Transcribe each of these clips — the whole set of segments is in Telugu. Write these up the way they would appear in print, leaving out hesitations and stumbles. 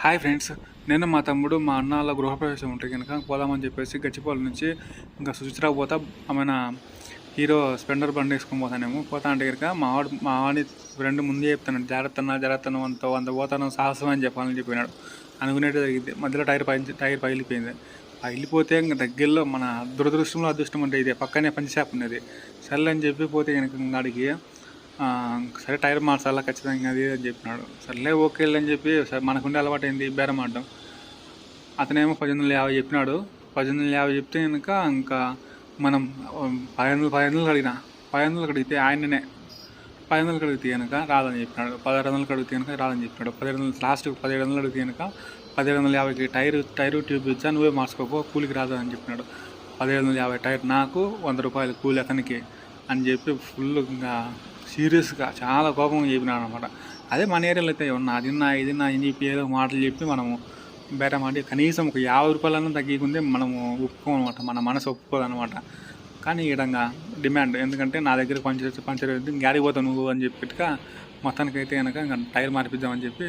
హాయ్ ఫ్రెండ్స్, నేను మా తమ్ముడు మా అన్న గృహప్రవేశం ఉంటే కనుక పోదామని చెప్పేసి గచ్చిపోల నుంచి ఇంకా సుచిత్రాకు పోతా ఆమెన హీరో స్ప్లెండర్ బండి వేసుకొని పోతానేమో. పోతా అంటే కనుక మా వాడిని ఫ్రెండ్ ముందే చెప్తాను, జాగ్రత్త అంత పోతాను సాహసం అని చెప్పాలని చెప్పినాడు. అనుకునేది జరిగింది. మధ్యలో టైర్ పగిలిపోయింది. పగిలిపోతే ఇంకా దగ్గరలో మన దురదృష్టంలో అదృష్టం అంటే ఇదే, పక్కనే పంచి షాప్ ఉన్నది. సర్లే అని చెప్పి పోతే కనుక అడిగి సరే టైర్ మార్చాలా ఖచ్చితంగా అది అని చెప్పినాడు. సర్లే ఓకే అని చెప్పి మనకుండే అలవాటు ఏంది బేరం ఆడడం. అతనేమో 1850 చెప్పినాడు. 1850 చెప్తే కనుక ఇంకా మనం 500 అడిగిన 500 అడిగితే ఆయననే 500 అడిగితే కనుక రాదని చెప్పినాడు. 1600 అడిగితే కనుక రాదని చెప్పినాడు. 1700 లాస్ట్కి 1700 అడిగితే కనుక 1750కి టైరు ట్యూబ్ ఇచ్చా, నువ్వే మార్చుకోపో, కూలికి రాదు అని చెప్పినాడు. 1750 టైర్ నాకు, 100 రూపాయలు కూలి అతనికి అని చెప్పి ఫుల్ ఇంకా సీరియస్గా చాలా కోపంగా చెప్పినాడు అనమాట. అదే మన ఏరియాలో అయితే ఉన్నా ఇది నా అని చెప్పి ఏదో మాటలు చెప్పి మనము బేరం ఆడి కనీసం ఒక 50 రూపాయలన్నా తగ్గికుందే మనము ఒప్పుకోమన్నమాట, మన మనసు ఒప్పుకోదనమాట. కానీ ఈ విధంగా డిమాండ్, ఎందుకంటే నా దగ్గర పంచర్ గాడికి పోతావు నువ్వు అని చెప్పిట్టుగా మొత్తానికైతే కనుక ఇంకా టైర్ మార్పిద్దామని చెప్పి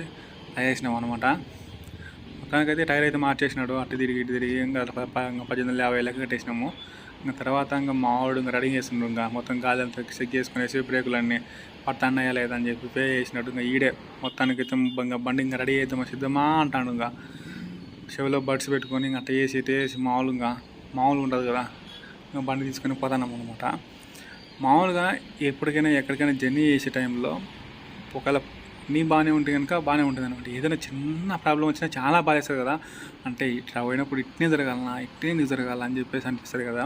వేసినాం అనమాట. మొత్తానికైతే టైర్ అయితే మార్చేసినాడు. అటు తిరిగి ఇంకా 1850 లెక్క కట్టేసినాము. ఇంకా తర్వాత ఇంకా మావాడు ఇంకా రెడీ చేస్తుండ్రు. ఇంకా మొత్తం గాలి అంతా చెక్ చేసుకునేసి బ్రేకులన్నీ పడతాన్నాయా లేదని చెప్పి పే చేసినట్టు ఇంకా ఈడే మొత్తానికైతే ఇంకా బండి ఇంకా రెడీ అవుతామా సిద్ధమా అంటాడు. ఇంకా చెవిలో బడ్స్ పెట్టుకొని ఇంకా అట్ట వేసి మామూలుగా ఉంటుంది కదా, ఇంకా బండి తీసుకొని పోతాన్నాం అనమాట. మామూలుగా ఎప్పటికైనా ఎక్కడికైనా జర్నీ చేసే టైంలో ఒకవేళ అన్నీ బాగానే ఉంటే కనుక బాగానే ఉంటుంది అనమాట. ఏదైనా చిన్న ప్రాబ్లం వచ్చినా చాలా బాధేస్తుంది కదా. అంటే ఇట్లా పోయినప్పుడు ఇట్నే జరగాల అని చెప్పేసి అనిపిస్తుంది కదా.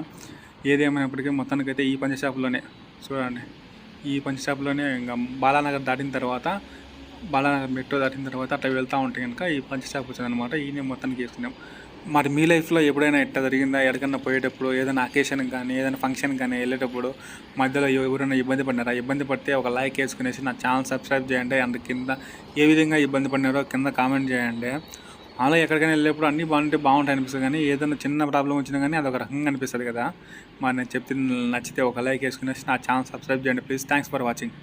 ఏదేమైనప్పటికీ మొత్తానికైతే ఈ పంచ షాపులోనే చూడండి, ఈ పంచ షాపులోనే ఇంకా బాలానగర్ దాటిన తర్వాత, బాలానగర్ మెట్రో దాటిన తర్వాత అట్లా వెళ్తూ ఉంటే కనుక ఈ పంచ షాప్ వచ్చిందనమాట. ఈయన మొత్తానికి చేస్తున్నాం. మరి మీ లైఫ్లో ఎప్పుడైనా ఎట్లా జరిగిందా? ఎక్కడికన్నా పోయేటప్పుడు ఏదైనా అకేషన్కి కానీ ఏదైనా ఫంక్షన్కి కానీ వెళ్ళేటప్పుడు మధ్యలో ఎవరైనా ఇబ్బంది పడినారా? ఇబ్బంది పడితే ఒక లైక్ వేసుకునేసి నా ఛానల్ సబ్స్క్రైబ్ చేయండి. అండ్ కింద ఏ విధంగా ఇబ్బంది పడినారో కింద కామెంట్ చేయండి. అలా ఎక్కడికైనా వెళ్ళేప్పుడు అన్నీ బాగుంటాయి అనిపిస్తుంది, కానీ ఏదైనా చిన్న ప్రాబ్లం వచ్చినా కానీ అదొక రకంగా అనిపిస్తుంది కదా. మరి నేను చెప్తే నచ్చితే ఒక లైక్ వేసుకునేసి నా ఛానల్ సబ్స్క్రైబ్ చేయండి ప్లీజ్. Thanks for watching.